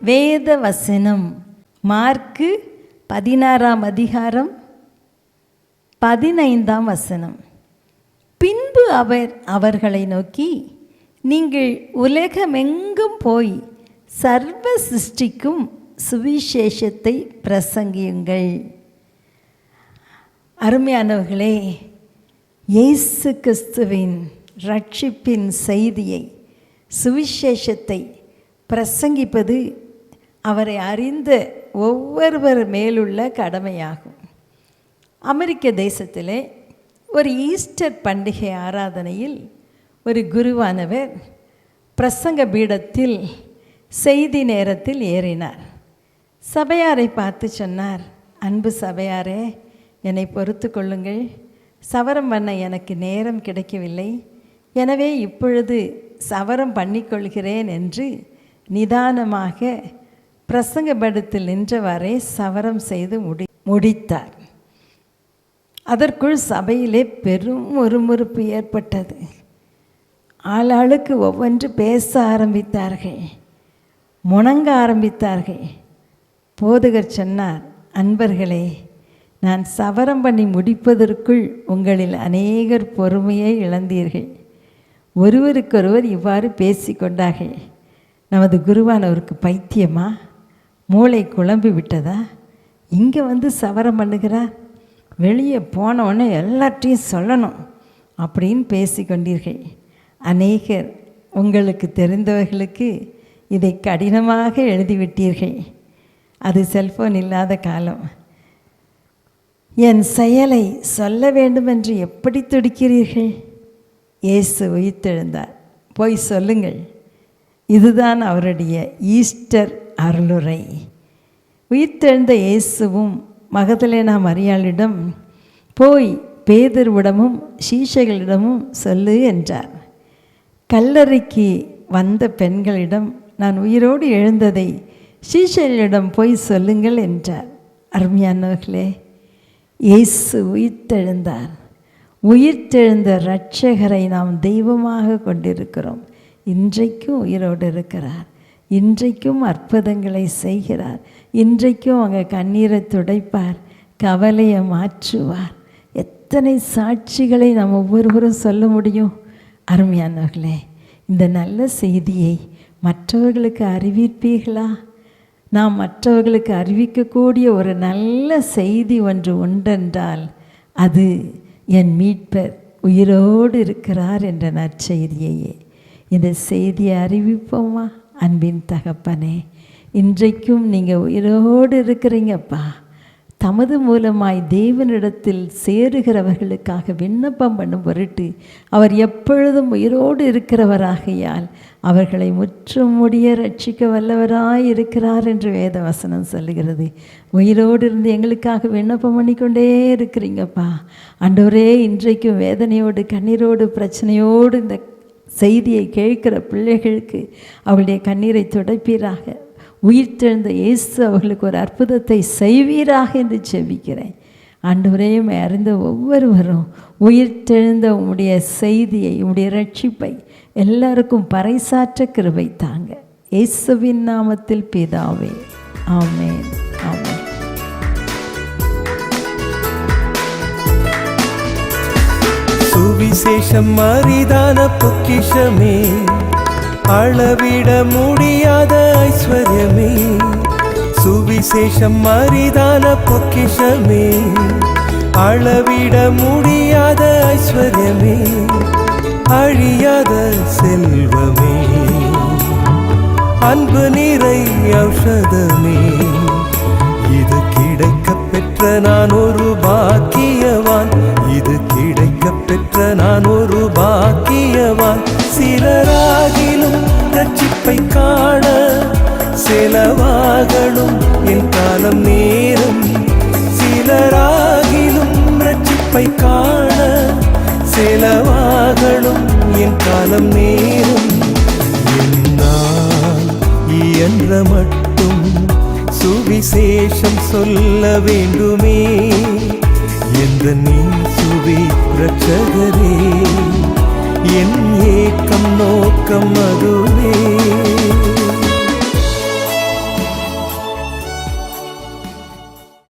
வேத வசனம் மார்க்கு 16ஆம் அதிகாரம் 15ஆம் வசனம். பின்பு அவர் அவர்களை நோக்கி, நீங்கள் உலகமெங்கும் போய் சர்வ சிருஷ்டிக்கும் சுவிசேஷத்தை பிரசங்கியுங்கள். அருமையானவர்களே, இயேசு கிறிஸ்துவின் ரட்சிப்பின் செய்தியை, சுவிசேஷத்தை பிரசங்கிப்பது அவரை அறிந்த ஒவ்வொருவர் மேலுள்ள கடமையாகும். அமெரிக்க தேசத்திலே ஒரு ஈஸ்டர் பண்டிகை ஆராதனையில் ஒரு குருவானவர் பிரசங்க பீடத்தில் செய்தி நேரத்தில் ஏறினார். சபையாரை பார்த்து சொன்னார், அன்பு சபையாரே, என்னை பொறுத்து கொள்ளுங்கள். சவரம் பண்ண எனக்கு நேரம் கிடைக்கவில்லை. எனவே இப்பொழுது சவரம் பண்ணிக்கொள்கிறேன் என்று நிதானமாக பிரசங்க பீடத்தில் நின்றவாறே சவரம் செய்து முடித்தார். அதற்குள் சபையிலே பெரும் முறுமுறுப்பு ஏற்பட்டது. ஆளாளுக்கு ஒவ்வொன்று பேச ஆரம்பித்தார்கள், முணங்க ஆரம்பித்தார்கள். போதகர் சொன்னார், அன்பர்களே, நான் சவரம் பண்ணி முடிப்பதற்குள் உங்களில் அநேகர் பொறுமையை இழந்தீர்கள். ஒருவருக்கொருவர் இவ்வாறு பேசிக்கொண்டார்கள், நமது குருவானவருக்கு பைத்தியமா, மூளை குழம்பி விட்டதா, இங்கே வந்து சவரம் பண்ணுகிறார், வெளியே போனவுடனே எல்லாத்தையும் சொல்லணும் அப்படின்னு பேசிக்கொண்டீர்கள். அநேகர் உங்களுக்கு தெரிந்தவர்களுக்கு இதை கடினமாக எழுதிவிட்டீர்கள். அது செல்ஃபோன் இல்லாத காலம். என் செயலை சொல்ல வேண்டுமென்று எப்படி துடிக்கிறீர்கள்? இயேசு உயிர்த்தெழுந்தார், போய் சொல்லுங்கள். இதுதான் அவருடைய ஈஸ்டர் அருளுரை. உயிர்த்தெழுந்த இயேசுவும் மகதலேனா மரியாளிடம் போய் பேதுருவிடமும் சீஷர்களிடமும் சொல்லு என்றார். கல்லறைக்கு வந்த பெண்களிடம், நான் உயிரோடு எழுந்ததை சீஷர்களிடம் போய் சொல்லுங்கள் என்றார். அருமையானவர்களே, இயேசு உயிர்த்தெழுந்தார். உயிர்த்தெழுந்த இரட்சகரை நாம் தெய்வமாக கொண்டிருக்கிறோம். இன்றைக்கும் உயிரோடு இருக்கிறார். இன்றைக்கும் அற்புதங்களை செய்கிறார். இன்றைக்கும் அவங்க கண்ணீரை துடைப்பார், கவலையை மாற்றுவார். எத்தனை சாட்சிகளை நாம் ஒவ்வொருவரும் சொல்ல முடியும். அருமையானவர்களே, இந்த நல்ல செய்தியை மற்றவர்களுக்கு அறிவிப்பீர்களா? நாம் மற்றவர்களுக்கு அறிவிக்கக்கூடிய ஒரு நல்ல செய்தி ஒன்று உண்டென்றால் அது என் மீட்பர் உயிரோடு இருக்கிறார் என்ற நற்செய்தியையே. இந்த செய்தியை அறிவிப்போமா? அன்பின் தகப்பனே, இன்றைக்கும் நீங்கள் உயிரோடு இருக்கிறீங்கப்பா. தமது மூலமாய் தேவனிடத்தில் சேருகிறவர்களுக்காக விண்ணப்பம் பண்ணும் பொருட்டு அவர் எப்பொழுதும் உயிரோடு இருக்கிறவராகையால் அவர்களை முற்றுமுடிய ரட்சிக்க வல்லவராய் இருக்கிறார் என்று வேத வசனம் சொல்லுகிறது. உயிரோடு இருந்து எங்களுக்காக விண்ணப்பம் பண்ணிக்கொண்டே இருக்கிறீங்கப்பா. ஆண்டவரே, இன்றைக்கும் வேதனையோடு கண்ணீரோடு பிரச்சனையோடு இந்த செய்தியை கேட்கிற பிள்ளைகளுக்கு அவளுடைய கண்ணீரை துடைப்பீராக. உயிர்த்தெழுந்த இயேசு அவர்களுக்கு ஒரு அற்புதத்தை செய்வீராக என்று ஜெபிக்கிறேன். ஆண்டவரையும் அறிந்த ஒவ்வொருவரும் உயிர்த்தெழுந்த உம்முடைய செய்தியை, உம்முடைய ரட்சிப்பை எல்லாருக்கும் பறைசாற்ற கிருபை தாங்க. இயேசுவின் நாமத்தில் பிதாவே, ஆமென், ஆமென். சுவிசேஷம் அரிதான பொக்கிஷமே, அளவிட முடியாத ஐஸ்வர்யமே. சுவிசேஷம் அரிதான பொக்கிஷமே, அளவிட முடியாத ஐஸ்வர்யமே, அழியாத செல்வமே, அன்பு நிறை ஔஷதமே. இது கிடைக்க பெற்ற நான் ஒரு பாக்கியவான், இது கிடைக்க பெற்ற நான் ஒரு பாக்கியவான். சிலராகிலும் ரட்சிப்பை காண செலவாகணும் என் காலம் நேரம். சிலராகிலும் ரட்சிப்பை காண செலவாகணும் என் காலம் நேரம். என்னால் இயன்ற மட்டும் சுவிசேஷம் சொல்ல வேண்டுமே. எந்த நீ சுவி இரட்சகரே, என் ஏக்கம் நோக்கம் அதுவே.